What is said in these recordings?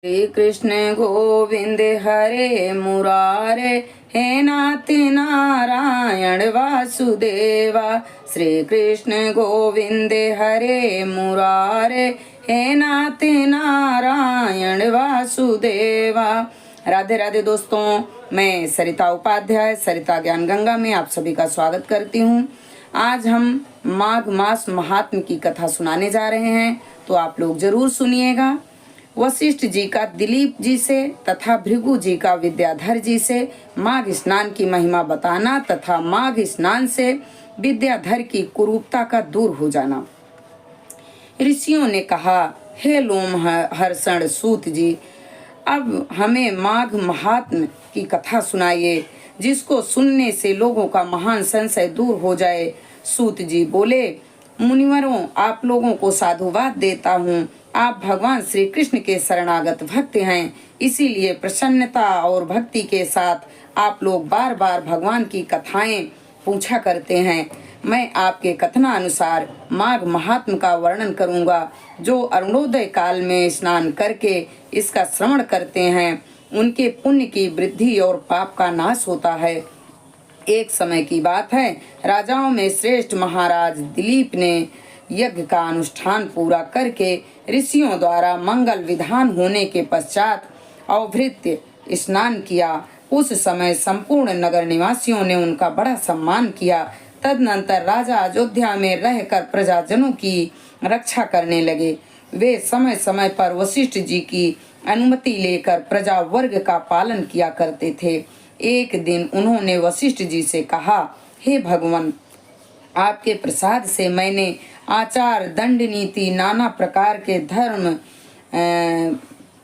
श्री कृष्ण गोविंद हरे मुरारे, हे नाथ नारायण वासुदेवा। श्री कृष्ण गोविंद हरे मुरारे, हे नाथ नारायण वासुदेवा। राधे राधे दोस्तों, मैं सरिता उपाध्याय सरिता ज्ञान गंगा में आप सभी का स्वागत करती हूँ। आज हम माघ मास महात्म की कथा सुनाने जा रहे हैं, तो आप लोग जरूर सुनिएगा। वशिष्ठ जी का दिलीप जी से तथा भृगु जी का विद्याधर जी से माघ स्नान की महिमा बताना तथा माघ स्नान से विद्याधर की कुरूपता का दूर हो जाना। ऋषियों ने कहा, हे लोम हर्षण सूत जी, अब हमें माघ महात्म की कथा सुनाइए, जिसको सुनने से लोगों का महान संशय दूर हो जाए। सूत जी बोले, मुनिवरों, आप लोगों को साधुवाद देता हूँ। आप भगवान श्री कृष्ण के शरणागत भक्त हैं, इसीलिए प्रसन्नता और भक्ति के साथ आप लोग बार बार भगवान की कथाएं पूछा करते हैं। मैं आपके कथनानुसार माघ महात्म का वर्णन करूंगा। जो अरुणोदय काल में स्नान करके इसका श्रवण करते हैं, उनके पुण्य की वृद्धि और पाप का नाश होता है। एक समय की बात है, राजाओं में श्रेष्ठ महाराज दिलीप ने यज्ञ का अनुष्ठान पूरा करके ऋषियों द्वारा मंगल विधान होने के पश्चात अवभृत्य स्नान किया। उस समय संपूर्ण नगर निवासियों ने उनका बड़ा सम्मान किया। तदनंतर राजा अयोध्या में रहकर प्रजाजनों की रक्षा करने लगे। वे समय समय पर वशिष्ठ जी की अनुमति लेकर प्रजा वर्ग का पालन किया करते थे। एक दिन उन्होंने वशिष्ठ जी से कहा, हे भगवान, आपके प्रसाद से मैंने आचार, दंड नीति, नाना प्रकार के धर्म,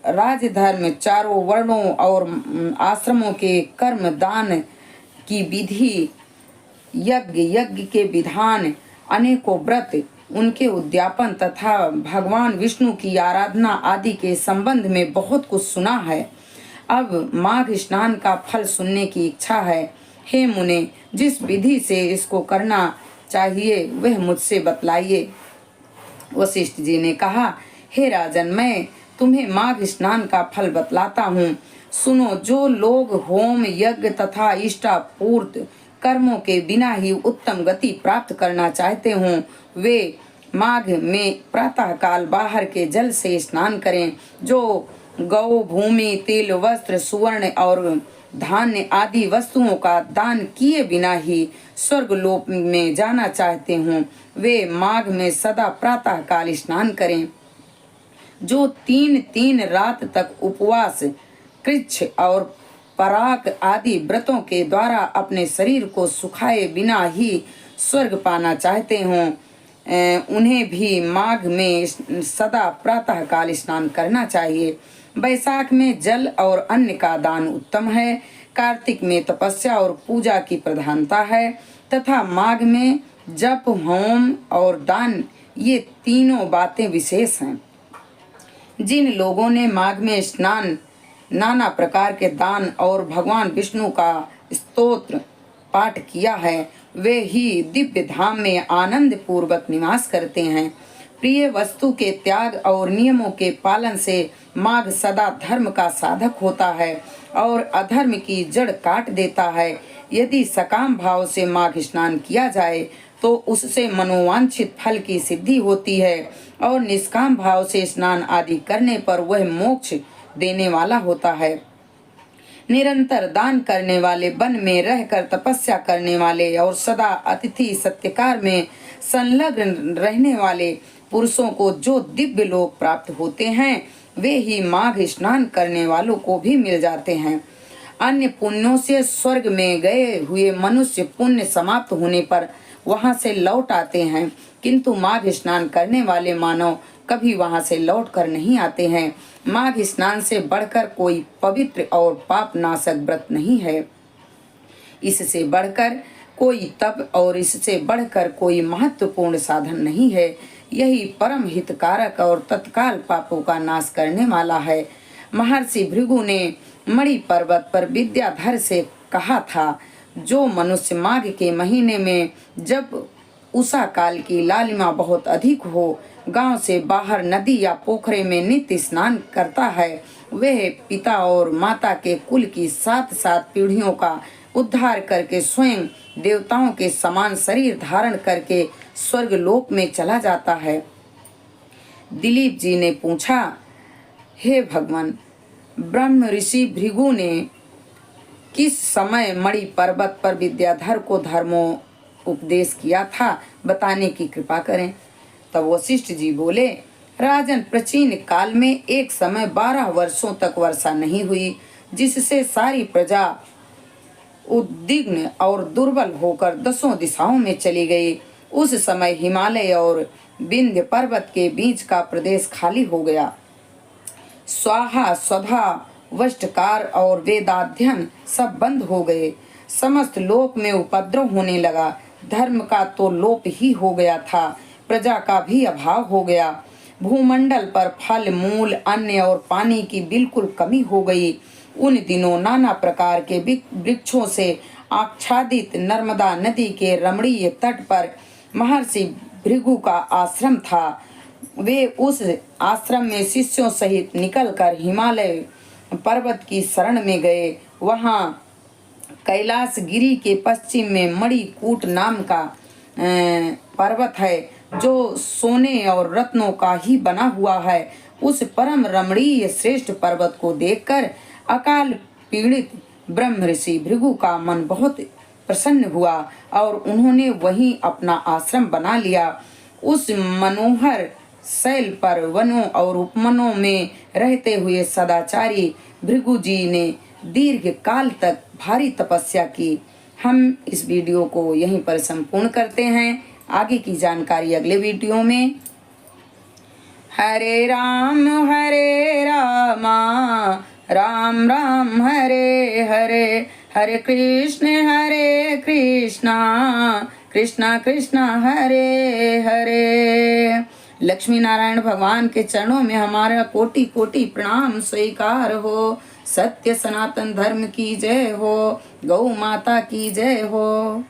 राजधर्म, चारों वर्णों और आश्रमों के कर्म, दान की विधि, यज्ञ के विधान, अनेकों व्रत, उनके उद्यापन तथा भगवान विष्णु की आराधना आदि के संबंध में बहुत कुछ सुना है। अब माघ स्नान का फल सुनने की इच्छा है। हे मुने, जिस विधि से इसको करना चाहिए वह मुझसे बतलाइए। वशिष्ठ जी ने कहा, हे राजन, मैं तुम्हें माघ स्नान का फल बतलाता हूँ। सुनो, जो लोग होम, यज्ञ तथा इष्टापूर्त कर्मों के बिना ही उत्तम गति प्राप्त करना चाहते हों, वे माघ में प्रातः काल बाहर के जल से स्नान करें। जो गौ, भूमि, तिल, वस्त्र, सुवर्ण और धान्य आदि वस्तुओं का दान किए बिना ही स्वर्ग लोक में जाना चाहते हों, वे माघ में सदा प्रातः काल स्नान करें। जो 3 रात तक उपवास, कृच्छ और पराक आदि व्रतों के द्वारा अपने शरीर को सुखाए बिना ही स्वर्ग पाना चाहते हों, उन्हें भी माघ में सदा प्रातः काल स्नान करना चाहिए। बैसाख में जल और अन्न का दान उत्तम है। कार्तिक में तपस्या और पूजा की प्रधानता है तथा माघ में जप, होम और दान, ये तीनों बातें विशेष हैं। जिन लोगों ने माघ में स्नान, नाना प्रकार के दान और भगवान विष्णु का स्तोत्र पाठ किया है, वे ही दिव्य धाम में आनंद पूर्वक निवास करते हैं। प्रिय वस्तु के त्याग और नियमों के पालन से माघ सदा धर्म का साधक होता है और अधर्म की जड़ काट देता है। यदि सकाम भाव से माघ स्नान किया जाए तो उससे मनोवांछित फल की सिद्धि होती है और निष्काम भाव से स्नान आदि करने पर वह मोक्ष देने वाला होता है। निरंतर दान करने वाले, वन में रहकर तपस्या करने वाले और सदा अतिथि सत्कार में संलग्न रहने वाले पुरुषों को जो दिव्य लोक प्राप्त होते हैं, वे ही माघ स्नान करने वालों को भी मिल जाते हैं। अन्य पुण्यों से स्वर्ग में गए हुए मनुष्य पुण्य समाप्त होने पर वहां से लौट आते हैं, किंतु माघ स्नान करने वाले मानव कभी वहां से लौट कर नहीं आते हैं। माघ स्नान से बढ़कर कोई पवित्र और पाप नाशक व्रत नहीं है। इससे बढ़कर कोई तप और इससे बढ़कर कोई महत्वपूर्ण साधन नहीं है। यही परम हितकारक और तत्काल पापों का नाश करने वाला है। महर्षि भृगु ने मणि पर्वत पर विद्याधर से कहा था, जो मनुष्य माघ के महीने में, जब उषा काल की लालिमा बहुत अधिक हो, गांव से बाहर नदी या पोखरे में नित्य स्नान करता है, वह पिता और माता के कुल की 7-7 पीढ़ियों का उद्धार करके स्वयं देवताओं के समान शरीर धारण करके स्वर्ग लोक में चला जाता है। दिलीप जी ने पूछा, हे भगवान, ब्रह्म ऋषि भृगु ने किस समय मणि पर्वत पर विद्याधर को धर्मों उपदेश किया था, बताने की कृपा करें। तब वशिष्ठ जी बोले, राजन, प्राचीन काल में एक समय 12 वर्षों तक वर्षा नहीं हुई, जिससे सारी प्रजा उद्विग्न और दुर्बल होकर 10 दिशाओं में चली गई। उस समय हिमालय और विंध्य पर्वत के बीच का प्रदेश खाली हो गया। स्वाहा, स्वधा, वष्टकार और वेदाध्ययन सब बंद हो गए। समस्त लोक में उपद्रव होने लगा। धर्म का तो लोप ही हो गया था, प्रजा का भी अभाव हो गया। भूमंडल पर फल, मूल, अन्न और पानी की बिल्कुल कमी हो गई। उन दिनों नाना प्रकार के वृक्षों से आच्छादित नर्मदा नदी के रमणीय तट पर महर्षि भृगु का आश्रम था। वे उस आश्रम में शिष्यों सहित निकलकर हिमालय पर्वत की शरण में गए। वहां कैलाश गिरी के पश्चिम में मणिकूट नाम का पर्वत है, जो सोने और रत्नों का ही बना हुआ है। उस परम रमणीय श्रेष्ठ पर्वत को देखकर अकाल पीड़ित ब्रह्म ऋषि भृगु का मन बहुत प्रसन्न हुआ और उन्होंने वहीं अपना आश्रम बना लिया। उस मनोहर शैल पर वनों और उपवनों में रहते हुए सदाचारी भृगु जी ने दीर्घ काल तक भारी तपस्या की। हम इस वीडियो को यहीं पर संपूर्ण करते हैं। आगे की जानकारी अगले वीडियो में। हरे राम राम राम हरे हरे, हरे कृष्णा कृष्णा कृष्णा हरे हरे। लक्ष्मी नारायण भगवान के चरणों में हमारा कोटि कोटि प्रणाम स्वीकार हो। सत्य सनातन धर्म की जय हो। गौ माता की जय हो।